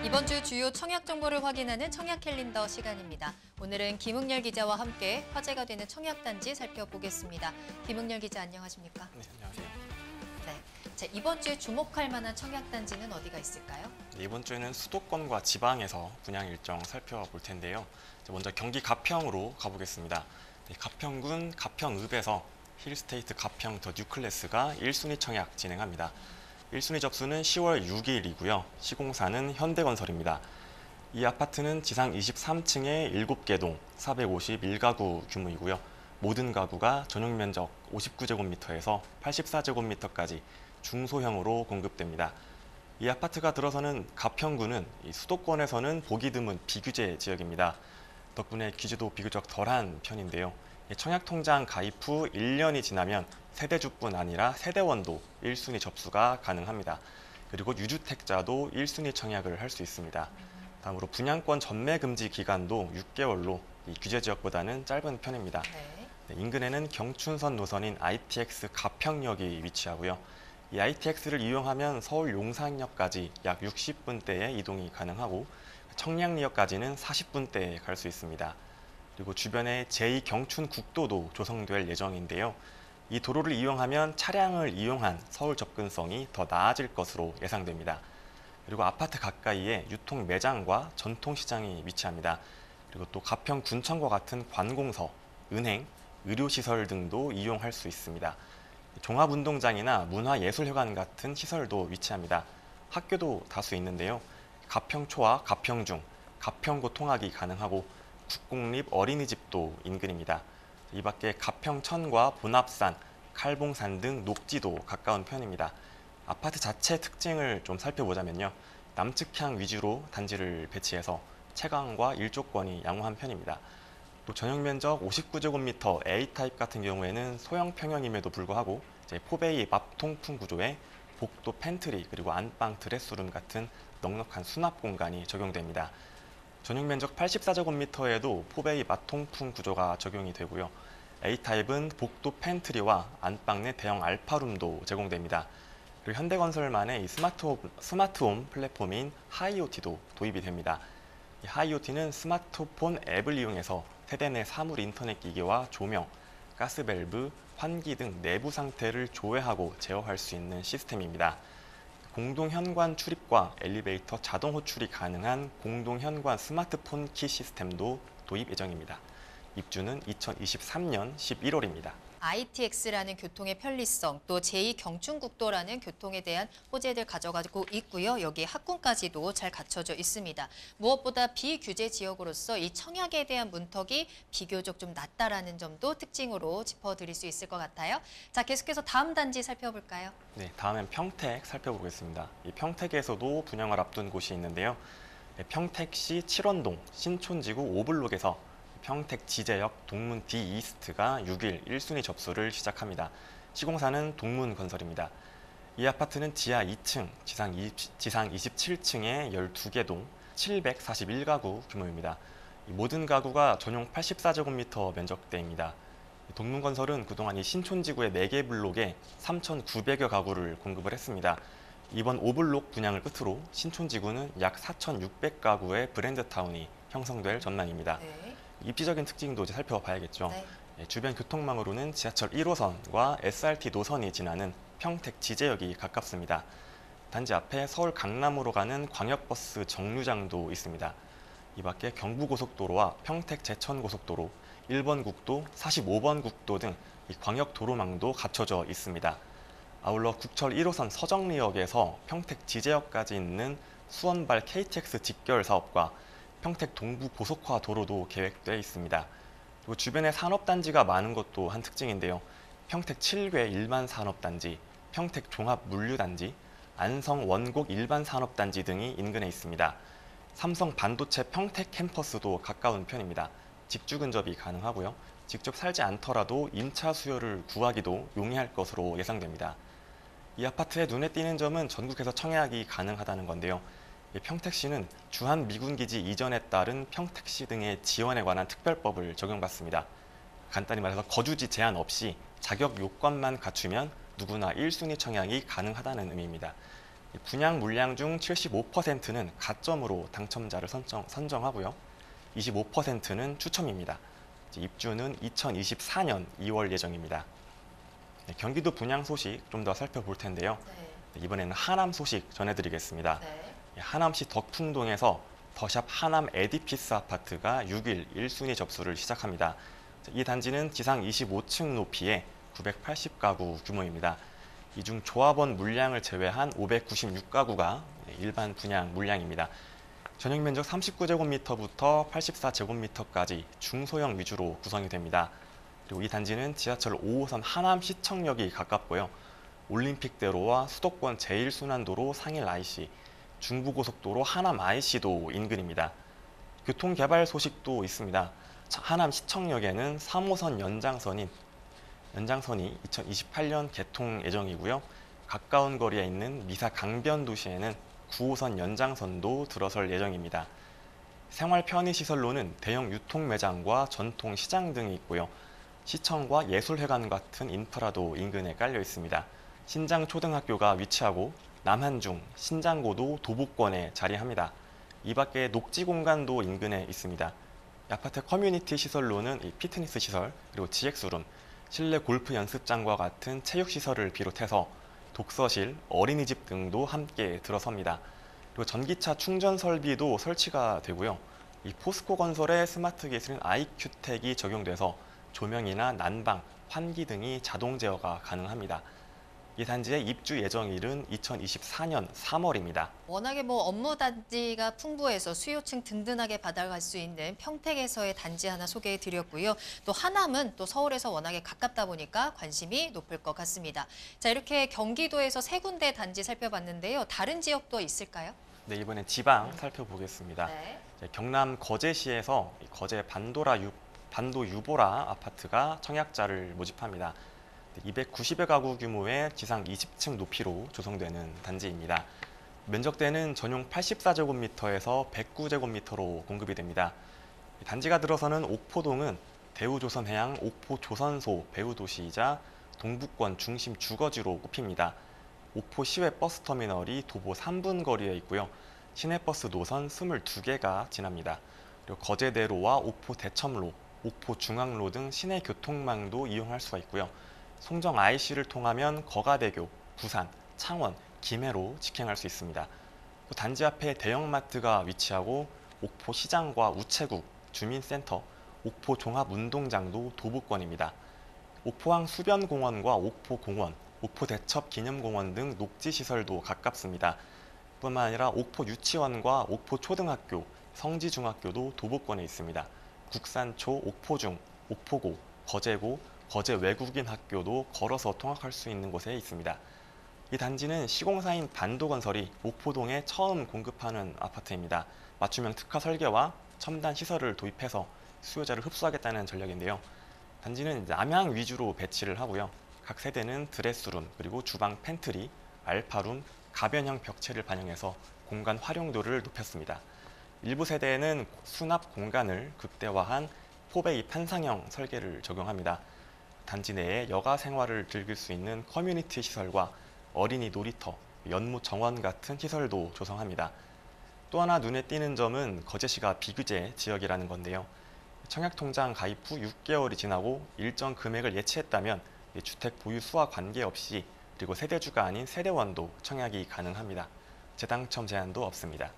이번 주 주요 청약 정보를 확인하는 청약 캘린더 시간입니다. 오늘은 김웅렬 기자와 함께 화제가 되는 청약 단지 살펴보겠습니다. 김웅렬 기자 안녕하십니까? 네, 안녕하세요. 네. 자, 이번 주에 주목할 만한 청약 단지는 어디가 있을까요? 네, 이번 주에는 수도권과 지방에서 분양 일정 살펴볼 텐데요. 먼저 경기 가평으로 가보겠습니다. 네, 가평군 가평읍에서 힐스테이트 가평 더 뉴클래스가 1순위 청약 진행합니다. 1순위 접수는 10월 6일이고요. 시공사는 현대건설입니다. 이 아파트는 지상 23층에 7개 동 451가구 규모이고요. 모든 가구가 전용 면적 59제곱미터에서 84제곱미터까지 중소형으로 공급됩니다. 이 아파트가 들어서는 가평구는 수도권에서는 보기 드문 비규제 지역입니다. 덕분에 규제도 비교적 덜한 편인데요. 청약통장 가입 후 1년이 지나면 세대주뿐 아니라 세대원도 1순위 접수가 가능합니다. 그리고 유주택자도 1순위 청약을 할 수 있습니다. 다음으로 분양권 전매 금지 기간도 6개월로 이 규제 지역보다는 짧은 편입니다. 인근에는 경춘선 노선인 ITX 가평역이 위치하고요. 이 ITX를 이용하면 서울 용산역까지 약 60분대의 이동이 가능하고 청량리역까지는 40분대에 갈 수 있습니다. 그리고 주변에 제2경춘국도도 조성될 예정인데요. 이 도로를 이용하면 차량을 이용한 서울 접근성이 더 나아질 것으로 예상됩니다. 그리고 아파트 가까이에 유통 매장과 전통시장이 위치합니다. 그리고 또 가평군청과 같은 관공서, 은행, 의료시설 등도 이용할 수 있습니다. 종합운동장이나 문화예술회관 같은 시설도 위치합니다. 학교도 다수 있는데요. 가평초와 가평중, 가평고 통학이 가능하고 국공립 어린이집도 인근입니다. 이 밖에 가평천과 본합산, 칼봉산 등 녹지도 가까운 편입니다. 아파트 자체 특징을 좀 살펴보자면요. 남측향 위주로 단지를 배치해서 채광과 일조권이 양호한 편입니다. 또 전용 면적 59제곱미터 A타입 같은 경우에는 소형 평형임에도 불구하고 포베이 앞통풍 구조의 복도 팬트리 그리고 안방 드레스룸 같은 넉넉한 수납 공간이 적용됩니다. 전용 면적 84제곱미터에도 포베이 맞통풍 구조가 적용이 되고요. A타입은 복도 팬트리와 안방 내 대형 알파룸도 제공됩니다. 그리고 현대건설만의 이 스마트홈 플랫폼인 하이오티도 도입이 됩니다. 이 하이오티는 스마트폰 앱을 이용해서 세대 내 사물 인터넷 기기와 조명, 가스밸브, 환기 등 내부 상태를 조회하고 제어할 수 있는 시스템입니다. 공동 현관 출입과 엘리베이터 자동 호출이 가능한 공동 현관 스마트폰 키 시스템도 도입 예정입니다. 입주는 2023년 11월입니다. ITX라는 교통의 편리성, 또 제2경춘국도라는 교통에 대한 호재들 가져가고 있고요. 여기 학군까지도 잘 갖춰져 있습니다. 무엇보다 비규제 지역으로서 이 청약에 대한 문턱이 비교적 좀 낮다라는 점도 특징으로 짚어드릴 수 있을 것 같아요. 자, 계속해서 다음 단지 살펴볼까요? 네, 다음엔 평택 살펴보겠습니다. 이 평택에서도 분양을 앞둔 곳이 있는데요. 평택시 칠원동 신촌지구 5블록에서 평택 지제역 동문 D 이스트가 6일 1순위 접수를 시작합니다. 시공사는 동문건설입니다. 이 아파트는 지하 2층, 지상 27층에 12개 동 741가구 규모입니다. 모든 가구가 전용 84제곱미터 면적대입니다. 동문건설은 그동안 이 신촌지구의 4개 블록에 3,900여 가구를 공급을 했습니다. 이번 5블록 분양을 끝으로 신촌지구는 약 4,600가구의 브랜드타운이 형성될 전망입니다. 입지적인 특징도 이제 살펴봐야겠죠. 주변 교통망으로는 지하철 1호선과 SRT 노선이 지나는 평택 지제역이 가깝습니다. 단지 앞에 서울 강남으로 가는 광역버스 정류장도 있습니다. 이 밖에 경부고속도로와 평택 제천고속도로, 1번 국도, 45번 국도 등 이 광역도로망도 갖춰져 있습니다. 아울러 국철 1호선 서정리역에서 평택 지제역까지 있는 수원발 KTX 직결 사업과 평택 동부 고속화 도로도 계획되어 있습니다. 그리고 주변에 산업단지가 많은 것도 한 특징인데요. 평택 7궤 일반산업단지, 평택 종합물류단지, 안성 원곡 일반산업단지 등이 인근에 있습니다. 삼성 반도체 평택 캠퍼스도 가까운 편입니다. 직주 근접이 가능하고요. 직접 살지 않더라도 임차 수요를 구하기도 용이할 것으로 예상됩니다. 이 아파트에 눈에 띄는 점은 전국에서 청약이 가능하다는 건데요. 평택시는 주한미군기지 이전에 따른 평택시 등의 지원에 관한 특별법을 적용받습니다. 간단히 말해서 거주지 제한 없이 자격 요건만 갖추면 누구나 1순위 청약이 가능하다는 의미입니다. 분양 물량 중 75%는 가점으로 당첨자를 선정하고요. 25%는 추첨입니다. 입주는 2024년 2월 예정입니다. 경기도 분양 소식 좀 더 살펴볼 텐데요. 이번에는 하남 소식 전해드리겠습니다. 하남시 덕풍동에서 더샵 하남 에디피스 아파트가 6일 1순위 접수를 시작합니다. 이 단지는 지상 25층 높이의 980가구 규모입니다. 이 중 조합원 물량을 제외한 596가구가 일반 분양 물량입니다. 전용 면적 39제곱미터부터 84제곱미터까지 중소형 위주로 구성이 됩니다. 그리고 이 단지는 지하철 5호선 하남시청역이 가깝고요. 올림픽대로와 수도권 제1순환도로 상일 IC, 중부고속도로 하남 IC도 인근입니다. 교통개발 소식도 있습니다. 하남시청역에는 3호선 연장선이 2028년 개통 예정이고요. 가까운 거리에 있는 미사 강변도시에는 9호선 연장선도 들어설 예정입니다. 생활 편의시설로는 대형 유통매장과 전통시장 등이 있고요. 시청과 예술회관 같은 인프라도 인근에 깔려 있습니다. 신장초등학교가 위치하고 남한중, 신장고도 도보권에 자리합니다. 이 밖에 녹지공간도 인근에 있습니다. 아파트 커뮤니티 시설로는 피트니스 시설, 그리고 GX룸, 실내 골프 연습장과 같은 체육시설을 비롯해서 독서실, 어린이집 등도 함께 들어섭니다. 그리고 전기차 충전 설비도 설치가 되고요. 이 포스코 건설의 스마트 기술인 IQ텍이 적용돼서 조명이나 난방, 환기 등이 자동 제어가 가능합니다. 이 단지의 입주 예정일은 2024년 3월입니다. 워낙에 업무 단지가 풍부해서 수요층 든든하게 받아갈 수 있는 평택에서의 단지 하나 소개해 드렸고요. 또 하남은 또 서울에서 워낙에 가깝다 보니까 관심이 높을 것 같습니다. 자, 이렇게 경기도에서 세 군데 단지 살펴봤는데요. 다른 지역도 있을까요? 네, 이번엔 지방 살펴보겠습니다. 경남 거제시에서 거제 반도 유보라 아파트가 청약자를 모집합니다. 290여 가구 규모의 지상 20층 높이로 조성되는 단지입니다. 면적대는 전용 84제곱미터에서 109제곱미터로 공급이 됩니다. 단지가 들어서는 옥포동은 대우조선해양 옥포조선소 배후도시이자 동부권 중심 주거지로 꼽힙니다. 옥포 시외 버스터미널이 도보 3분 거리에 있고요. 시내버스 노선 22개가 지납니다. 그리고 거제대로와 옥포 대첨로, 옥포 중앙로 등 시내 교통망도 이용할 수가 있고요. 송정 IC를 통하면 거가대교, 부산, 창원, 김해로 직행할 수 있습니다. 또 단지 앞에 대형마트가 위치하고 옥포 시장과 우체국, 주민센터, 옥포 종합운동장도 도보권입니다. 옥포항 수변공원과 옥포공원, 옥포대첩 기념공원 등 녹지시설도 가깝습니다. 뿐만 아니라 옥포 유치원과 옥포 초등학교, 성지중학교도 도보권에 있습니다. 국산초, 옥포중, 옥포고, 거제고, 거제 외국인 학교도 걸어서 통학할 수 있는 곳에 있습니다. 이 단지는 시공사인 반도건설이 옥포동에 처음 공급하는 아파트입니다. 맞춤형 특화 설계와 첨단 시설을 도입해서 수요자를 흡수하겠다는 전략인데요. 단지는 남향 위주로 배치를 하고요. 각 세대는 드레스룸, 그리고 주방 팬트리, 알파룸, 가변형 벽체를 반영해서 공간 활용도를 높였습니다. 일부 세대에는 수납 공간을 극대화한 포베이 판상형 설계를 적용합니다. 단지 내에 여가 생활을 즐길 수 있는 커뮤니티 시설과 어린이 놀이터, 연못 정원 같은 시설도 조성합니다. 또 하나 눈에 띄는 점은 거제시가 비규제 지역이라는 건데요. 청약통장 가입 후 6개월이 지나고 일정 금액을 예치했다면 주택 보유 수와 관계없이 그리고 세대주가 아닌 세대원도 청약이 가능합니다. 재당첨 제한도 없습니다.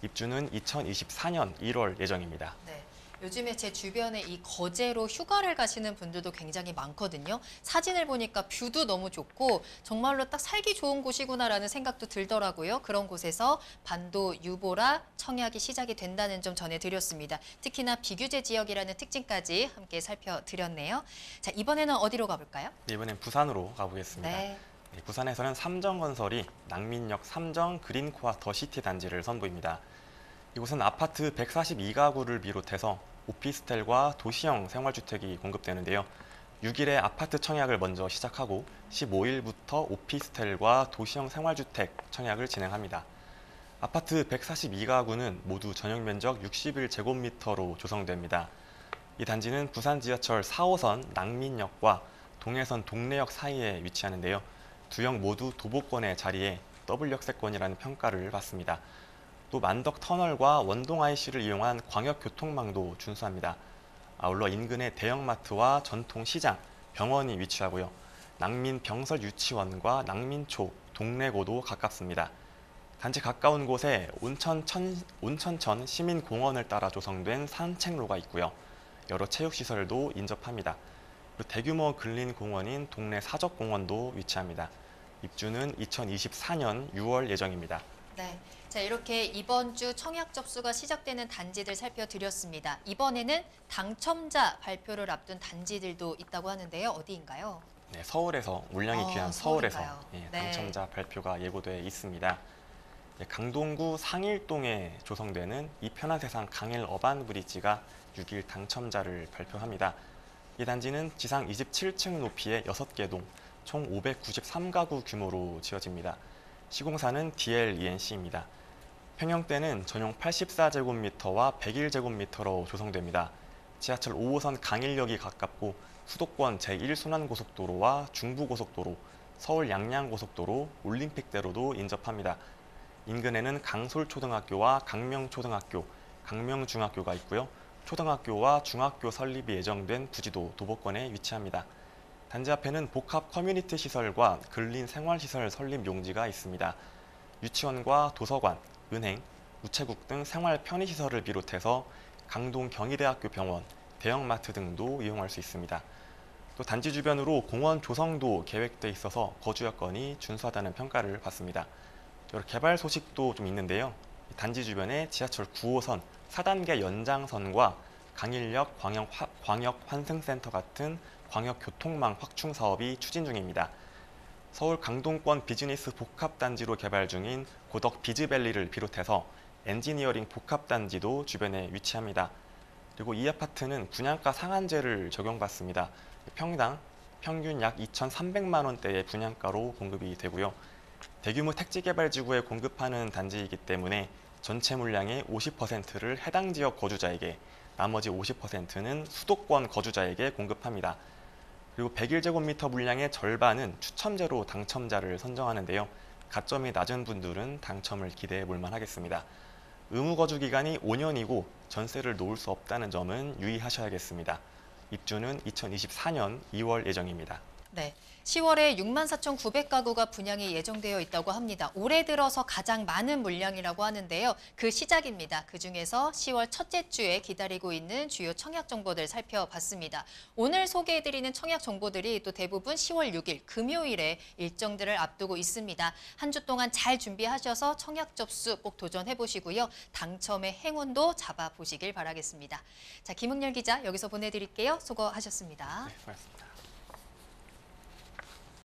입주는 2024년 1월 예정입니다. 네. 요즘에 제 주변에 이 거제로 휴가를 가시는 분들도 굉장히 많거든요. 사진을 보니까 뷰도 너무 좋고 정말로 딱 살기 좋은 곳이구나라는 생각도 들더라고요. 그런 곳에서 반도 유보라 청약이 시작이 된다는 점 전해드렸습니다. 특히나 비규제 지역이라는 특징까지 함께 살펴드렸네요. 자, 이번에는 어디로 가볼까요? 네, 이번엔 부산으로 가보겠습니다. 네, 부산에서는 삼정건설이 낭민역 삼정 그린코아 더시티 단지를 선보입니다. 이곳은 아파트 142가구를 비롯해서 오피스텔과 도시형 생활주택이 공급되는데요. 6일에 아파트 청약을 먼저 시작하고 15일부터 오피스텔과 도시형 생활주택 청약을 진행합니다. 아파트 142가구는 모두 전용 면적 61제곱미터로 조성됩니다. 이 단지는 부산 지하철 4호선 낭민역과 동해선 동래역 사이에 위치하는데요. 두 역 모두 도보권의 자리에 더블 역세권이라는 평가를 받습니다. 또 만덕 터널과 원동 IC를 이용한 광역 교통망도 준수합니다. 아울러 인근의 대형마트와 전통시장, 병원이 위치하고요. 낭민 병설 유치원과 낭민초, 동래고도 가깝습니다. 단지 가까운 곳에 온천천 시민공원을 따라 조성된 산책로가 있고요. 여러 체육시설도 인접합니다. 그리고 대규모 근린공원인 동래 사적공원도 위치합니다. 입주는 2024년 6월 예정입니다. 네. 자, 이렇게 이번 주 청약 접수가 시작되는 단지들 살펴드렸습니다. 이번에는 당첨자 발표를 앞둔 단지들도 있다고 하는데요. 어디인가요? 네, 서울에서 물량이 귀한 서울인가요? 서울에서 예, 네. 당첨자 발표가 예고돼 있습니다. 예, 강동구 상일동에 조성되는 이 편한 세상 강일 어반 브릿지가 6일 당첨자를 발표합니다. 이 단지는 지상 27층 높이의 6개 동, 총 593가구 규모로 지어집니다. 시공사는 DLENC입니다. 평형대는 전용 84제곱미터와 101제곱미터로 조성됩니다. 지하철 5호선 강일역이 가깝고 수도권 제1순환고속도로와 중부고속도로, 서울 양양고속도로, 올림픽대로도 인접합니다. 인근에는 강솔초등학교와 강명초등학교, 강명중학교가 있고요. 초등학교와 중학교 설립이 예정된 부지도 도보권에 위치합니다. 단지 앞에는 복합 커뮤니티 시설과 근린 생활시설 설립 용지가 있습니다. 유치원과 도서관, 은행, 우체국 등 생활 편의시설을 비롯해서 강동 경희대학교 병원, 대형마트 등도 이용할 수 있습니다. 또 단지 주변으로 공원 조성도 계획돼 있어서 거주 여건이 준수하다는 평가를 받습니다. 여러 개발 소식도 좀 있는데요. 단지 주변에 지하철 9호선 4단계 연장선과 강일역 광역 환승센터 같은 광역 교통망 확충 사업이 추진 중입니다. 서울 강동권 비즈니스 복합단지로 개발 중인 고덕 비즈밸리를 비롯해서 엔지니어링 복합단지도 주변에 위치합니다. 그리고 이 아파트는 분양가 상한제를 적용받습니다. 평당 평균 약 2,300만 원대의 분양가로 공급이 되고요. 대규모 택지개발지구에 공급하는 단지이기 때문에 전체 물량의 50%를 해당 지역 거주자에게, 나머지 50%는 수도권 거주자에게 공급합니다. 그리고 101제곱미터 물량의 절반은 추첨제로 당첨자를 선정하는데요. 가점이 낮은 분들은 당첨을 기대해 볼 만하겠습니다. 의무 거주 기간이 5년이고 전세를 놓을 수 없다는 점은 유의하셔야겠습니다. 입주는 2024년 2월 예정입니다. 네. 10월에 64,900가구가 분양이 예정되어 있다고 합니다. 올해 들어서 가장 많은 물량이라고 하는데요. 그 시작입니다. 그중에서 10월 첫째 주에 기다리고 있는 주요 청약 정보들 살펴봤습니다. 오늘 소개해드리는 청약 정보들이 또 대부분 10월 6일 금요일에 일정들을 앞두고 있습니다. 한 주 동안 잘 준비하셔서 청약 접수 꼭 도전해보시고요. 당첨의 행운도 잡아보시길 바라겠습니다. 자, 김은열 기자 여기서 보내드릴게요. 수고하셨습니다. 네, 고맙습니다.